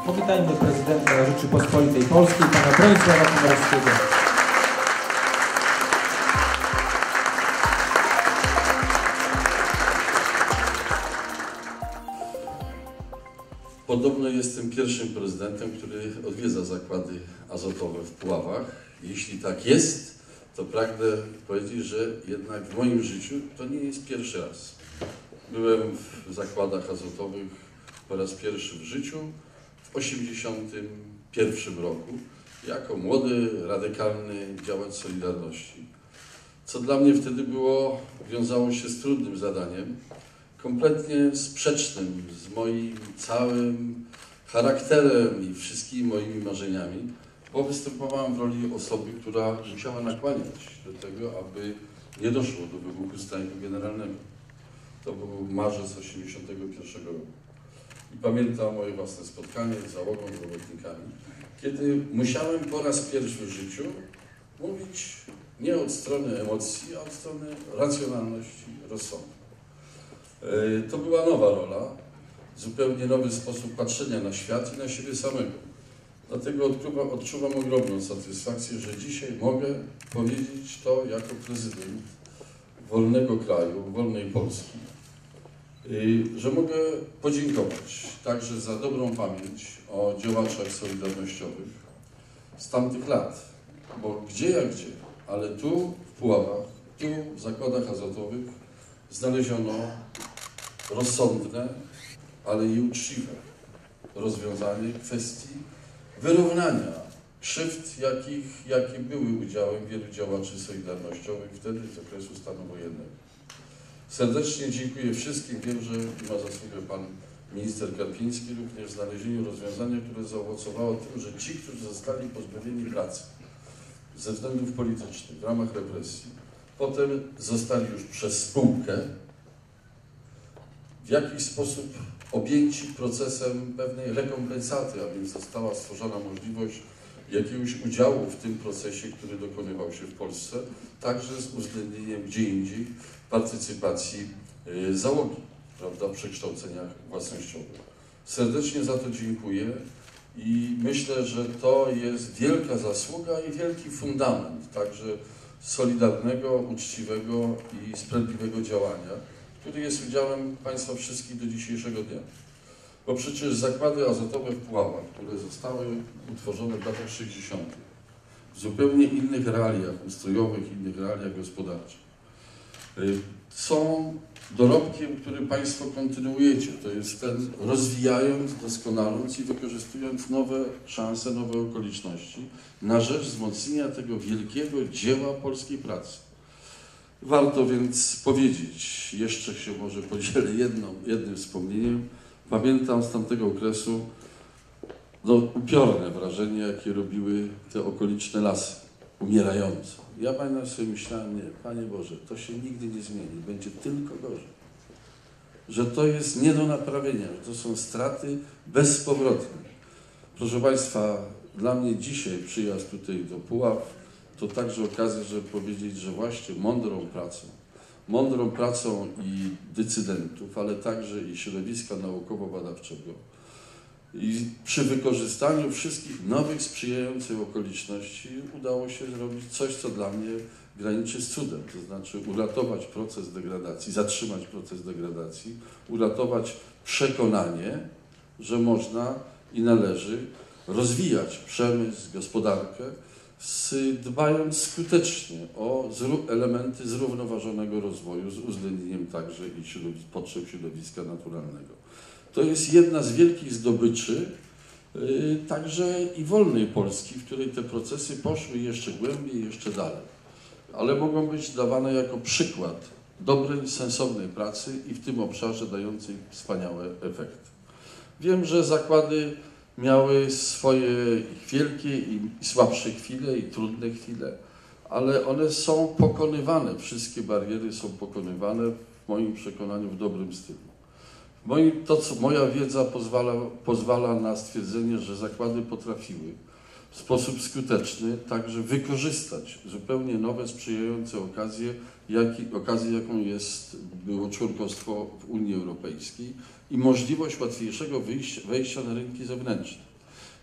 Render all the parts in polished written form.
Powitajmy prezydenta Rzeczypospolitej Polskiej, pana Bronisława Komorowskiego. Podobno jestem pierwszym prezydentem, który odwiedza zakłady azotowe w Puławach. Jeśli tak jest, to pragnę powiedzieć, że jednak w moim życiu to nie jest pierwszy raz. Byłem w zakładach azotowych po raz pierwszy w życiu w 1981 roku jako młody, radykalny działacz Solidarności. Co dla mnie wtedy wiązało się z trudnym zadaniem, kompletnie sprzecznym z moim całym charakterem i wszystkimi moimi marzeniami, bo występowałem w roli osoby, która musiała nakłaniać do tego, aby nie doszło do wybuchu strajku generalnego. To był marzec 1981 roku. I pamiętam moje własne spotkanie z załogą, z robotnikami, kiedy musiałem po raz pierwszy w życiu mówić nie od strony emocji, a od strony racjonalności, rozsądku. To była nowa rola, zupełnie nowy sposób patrzenia na świat i na siebie samego. Dlatego odczuwam ogromną satysfakcję, że dzisiaj mogę powiedzieć to jako prezydent wolnego kraju, wolnej Polski, że mogę podziękować także za dobrą pamięć o działaczach solidarnościowych z tamtych lat, bo gdzie jak gdzie, ale tu w Puławach, tu w zakładach azotowych znaleziono rozsądne, ale i uczciwe rozwiązanie kwestii wyrównania krzywd, jakie były udziałem wielu działaczy solidarnościowych wtedy z okresu stanu wojennego. Serdecznie dziękuję wszystkim. Wiem, że ma zasługę pan minister Karpiński również w znalezieniu rozwiązania, które zaowocowało tym, że ci, którzy zostali pozbawieni pracy ze względów politycznych w ramach represji, potem zostali już przez spółkę w jakiś sposób objęci procesem pewnej rekompensaty, a więc została stworzona możliwość jakiegoś udziału w tym procesie, który dokonywał się w Polsce, także z uwzględnieniem gdzie indziej partycypacji załogi, prawda, w przekształceniach własnościowych. Serdecznie za to dziękuję i myślę, że to jest wielka zasługa i wielki fundament także solidarnego, uczciwego i sprawiedliwego działania, który jest udziałem Państwa wszystkich do dzisiejszego dnia. Bo przecież zakłady azotowe w Puławach, które zostały utworzone w latach 60. w zupełnie innych realiach ustrojowych, innych realiach gospodarczych, są dorobkiem, który Państwo kontynuujecie. To jest ten rozwijając, doskonaląc i wykorzystując nowe szanse, nowe okoliczności na rzecz wzmocnienia tego wielkiego dzieła polskiej pracy. Warto więc powiedzieć, jeszcze się może podzielę jednym wspomnieniem. Pamiętam z tamtego okresu upiorne wrażenie, jakie robiły te okoliczne lasy, umierające. Ja pamiętam sobie myślałem, nie, Panie Boże, to się nigdy nie zmieni, będzie tylko gorzej. Że to jest nie do naprawienia, że to są straty bezpowrotne. Proszę Państwa, dla mnie dzisiaj przyjazd tutaj do Puław to także okazja, żeby powiedzieć, że właśnie mądrą pracą i decydentów, ale także i środowiska naukowo-badawczego i przy wykorzystaniu wszystkich nowych, sprzyjających okoliczności udało się zrobić coś, co dla mnie graniczy z cudem, to znaczy uratować proces degradacji, zatrzymać proces degradacji, uratować przekonanie, że można i należy rozwijać przemysł, gospodarkę, dbając skutecznie o elementy zrównoważonego rozwoju z uwzględnieniem także i potrzeb środowiska naturalnego. To jest jedna z wielkich zdobyczy także i wolnej Polski, w której te procesy poszły jeszcze głębiej, jeszcze dalej. Ale mogą być dawane jako przykład dobrej, sensownej pracy i w tym obszarze dającej wspaniałe efekty. Wiem, że zakłady miały swoje wielkie i słabsze chwile i trudne chwile, ale one są pokonywane, wszystkie bariery są pokonywane w moim przekonaniu w dobrym stylu. Moja wiedza pozwala na stwierdzenie, że zakłady potrafiły w sposób skuteczny także wykorzystać zupełnie nowe, sprzyjające okazję, jaką było członkostwo w Unii Europejskiej i możliwość łatwiejszego wejścia na rynki zewnętrzne.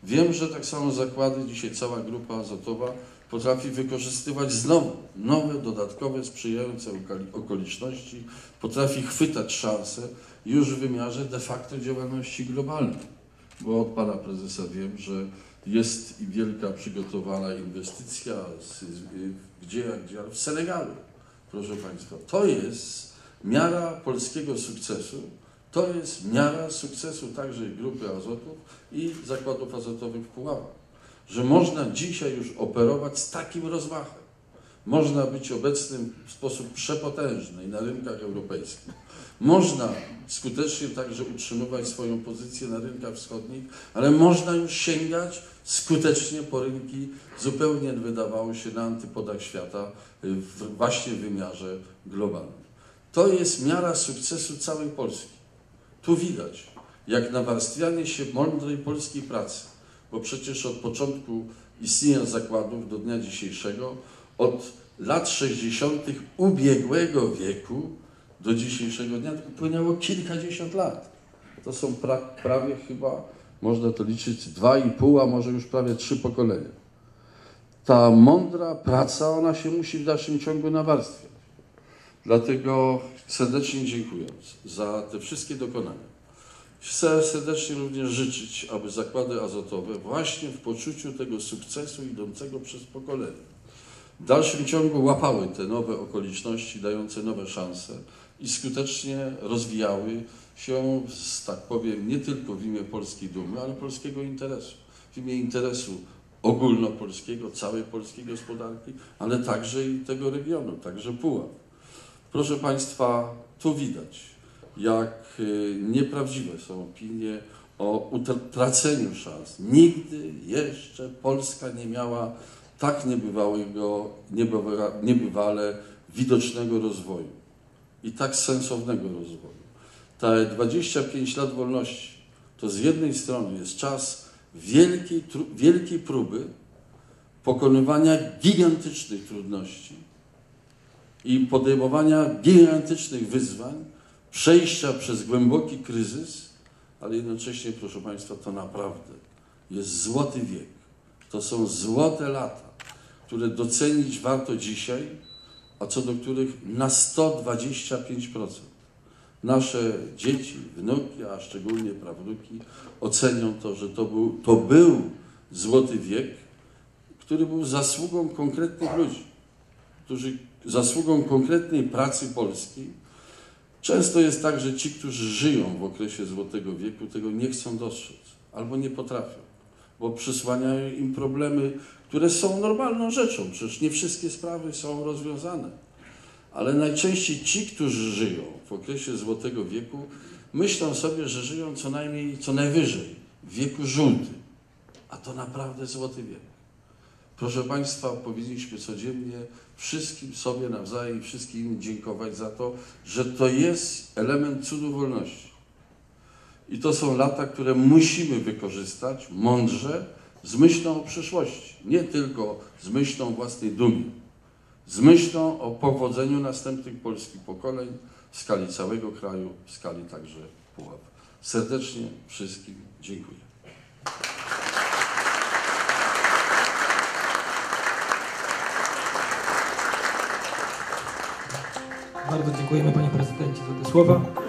Wiem, że tak samo zakłady, dzisiaj cała grupa azotowa potrafi wykorzystywać znowu nowe, dodatkowe, sprzyjające okoliczności, potrafi chwytać szanse już w wymiarze de facto działalności globalnej. Bo od pana prezesa wiem, że jest i wielka przygotowana inwestycja, gdzie w Senegalu, proszę państwa. To jest miara polskiego sukcesu, to jest miara sukcesu także Grupy Azotów i zakładów azotowych w Puławach. Że można dzisiaj już operować z takim rozmachem. Można być obecnym w sposób przepotężny na rynkach europejskich. Można skutecznie także utrzymywać swoją pozycję na rynkach wschodnich, ale można już sięgać skutecznie po rynki zupełnie, wydawało się, na antypodach świata, właśnie w wymiarze globalnym. To jest miara sukcesu całej Polski. Tu widać, jak nawarstwianie się mądrej polskiej pracy, bo przecież od początku istnienia zakładów do dnia dzisiejszego, od lat 60. ubiegłego wieku do dzisiejszego dnia upłynęło kilkadziesiąt lat. To są prawie chyba, można to liczyć, 2,5, a może już prawie 3 pokolenia. Ta mądra praca, ona się musi w dalszym ciągu nawarstwiać. Dlatego serdecznie dziękując za te wszystkie dokonania, chcę serdecznie również życzyć, aby zakłady azotowe właśnie w poczuciu tego sukcesu idącego przez pokolenia w dalszym ciągu łapały te nowe okoliczności, dające nowe szanse i skutecznie rozwijały się, tak powiem, nie tylko w imię polskiej dumy, ale polskiego interesu. W imię interesu ogólnopolskiego, całej polskiej gospodarki, ale także i tego regionu, także Puław. Proszę państwa, tu widać, jak nieprawdziwe są opinie o utraceniu szans. Nigdy jeszcze Polska nie miała tak niebywale widocznego rozwoju i tak sensownego rozwoju. Te 25 lat wolności to z jednej strony jest czas wielkiej próby pokonywania gigantycznych trudności i podejmowania gigantycznych wyzwań, przejścia przez głęboki kryzys, ale jednocześnie, proszę państwa, to naprawdę jest złoty wiek. To są złote lata, które docenić warto dzisiaj, a co do których na 125% nasze dzieci, wnuki, a szczególnie prawnuki ocenią to, że to był złoty wiek, który był zasługą konkretnych ludzi, zasługą konkretnej pracy polskiej. Często jest tak, że ci, którzy żyją w okresie Złotego Wieku, tego nie chcą dostrzec albo nie potrafią, bo przysłaniają im problemy, które są normalną rzeczą. Przecież nie wszystkie sprawy są rozwiązane. Ale najczęściej ci, którzy żyją w okresie Złotego Wieku, myślą sobie, że żyją co najwyżej w wieku żółtym. A to naprawdę Złoty Wiek. Proszę państwa, powinniśmy codziennie wszystkim sobie nawzajem i wszystkim innym dziękować za to, że to jest element cudu wolności. I to są lata, które musimy wykorzystać mądrze, z myślą o przyszłości. Nie tylko z myślą o własnej dumie. Z myślą o powodzeniu następnych polskich pokoleń w skali całego kraju, w skali także Puław. Serdecznie wszystkim dziękuję. Bardzo dziękujemy, panie prezydencie, za te słowa.